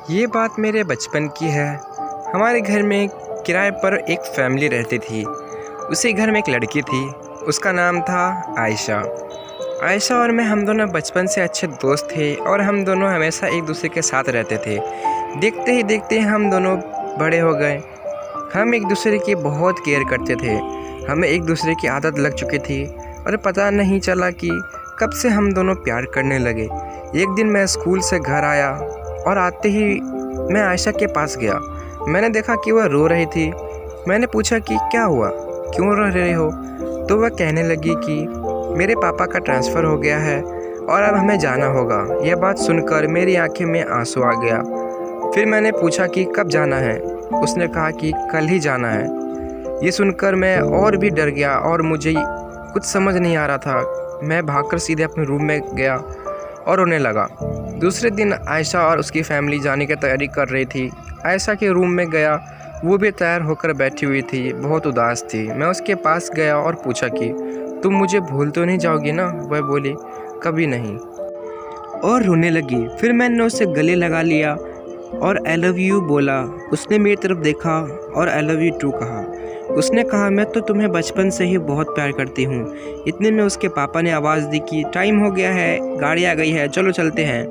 ये बात मेरे बचपन की है। हमारे घर में किराए पर एक फैमिली रहती थी। उसी घर में एक लड़की थी, उसका नाम था आयशा। आयशा और मैं हम दोनों बचपन से अच्छे दोस्त थे और हम दोनों हमेशा एक दूसरे के साथ रहते थे। देखते ही देखते हम दोनों बड़े हो गए। हम एक दूसरे की बहुत केयर करते थे। हमें एक दूसरे की आदत लग चुकी थी और पता नहीं चला कि कब से हम दोनों प्यार करने लगे। एक दिन मैं स्कूल से घर आया और आते ही मैं आयशा के पास गया। मैंने देखा कि वह रो रही थी। मैंने पूछा कि क्या हुआ, क्यों रो रहे हो? तो वह कहने लगी कि मेरे पापा का ट्रांसफ़र हो गया है और अब हमें जाना होगा। यह बात सुनकर मेरी आंखें में आंसू आ गया। फिर मैंने पूछा कि कब जाना है? उसने कहा कि कल ही जाना है। ये सुनकर मैं और भी डर गया और मुझे कुछ समझ नहीं आ रहा था। मैं भागकर सीधे अपने रूम में गया और रोने लगा। दूसरे दिन आयशा और उसकी फैमिली जाने की तैयारी कर रही थी। आयशा के रूम में गया, वो भी तैयार होकर बैठी हुई थी, बहुत उदास थी। मैं उसके पास गया और पूछा कि तुम मुझे भूल तो नहीं जाओगी ना? वह बोली कभी नहीं, और रोने लगी। फिर मैंने उसे गले लगा लिया और आई लव यू बोला। उसने मेरी तरफ देखा और आई लव यू टू कहा। उसने कहा मैं तो तुम्हें बचपन से ही बहुत प्यार करती हूँ। इतने में उसके पापा ने आवाज़ दी कि टाइम हो गया है, गाड़ी आ गई है, चलो चलते हैं,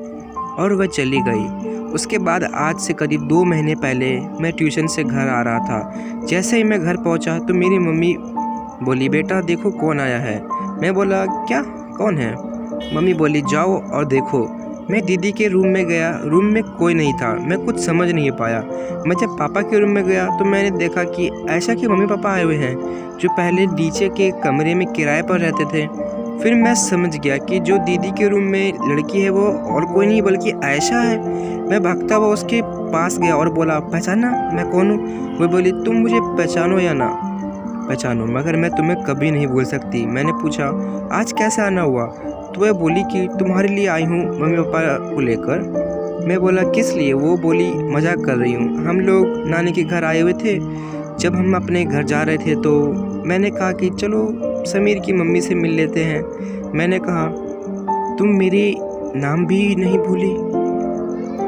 और वह चली गई। उसके बाद आज से करीब 2 महीने पहले मैं ट्यूशन से घर आ रहा था। जैसे ही मैं घर पहुँचा तो मेरी मम्मी बोली बेटा देखो कौन आया है। मैं बोला क्या, कौन है? मम्मी बोली जाओ और देखो। मैं दीदी के रूम में गया, रूम में कोई नहीं था। मैं कुछ समझ नहीं पाया। मैं जब पापा के रूम में गया तो मैंने देखा कि आयशा के मम्मी पापा आए हुए हैं, जो पहले नीचे के कमरे में किराए पर रहते थे। फिर मैं समझ गया कि जो दीदी के रूम में लड़की है वो और कोई नहीं बल्कि आयशा है। मैं भागता हुआ उसके पास गया और बोला पहचाना मैं कौन हूँ? वो बोली तुम मुझे पहचानो या ना पहचानो, मगर मैं तुम्हें कभी नहीं भूल सकती। मैंने पूछा आज कैसे आना हुआ? तो वह बोली कि तुम्हारे लिए आई हूँ मम्मी पापा को लेकर। मैं बोला किस लिए? वो बोली मजाक कर रही हूँ, हम लोग नानी के घर आए हुए थे। जब हम अपने घर जा रहे थे तो मैंने कहा कि चलो समीर की मम्मी से मिल लेते हैं। मैंने कहा तुम मेरी नाम भी नहीं भूली।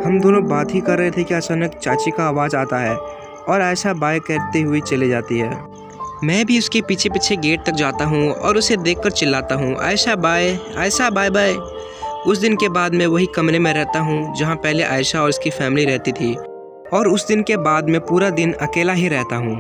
हम दोनों बात ही कर रहे थे कि अचानक चाची का आवाज़ आता है और आयशा बाय करते हुए चले जाती है। मैं भी उसके पीछे पीछे गेट तक जाता हूँ और उसे देखकर चिल्लाता हूँ Ayesha bye, Ayesha bye bye. उस दिन के बाद मैं वही कमरे में रहता हूँ जहाँ पहले आयशा और उसकी फैमिली रहती थी, और उस दिन के बाद मैं पूरा दिन अकेला ही रहता हूँ।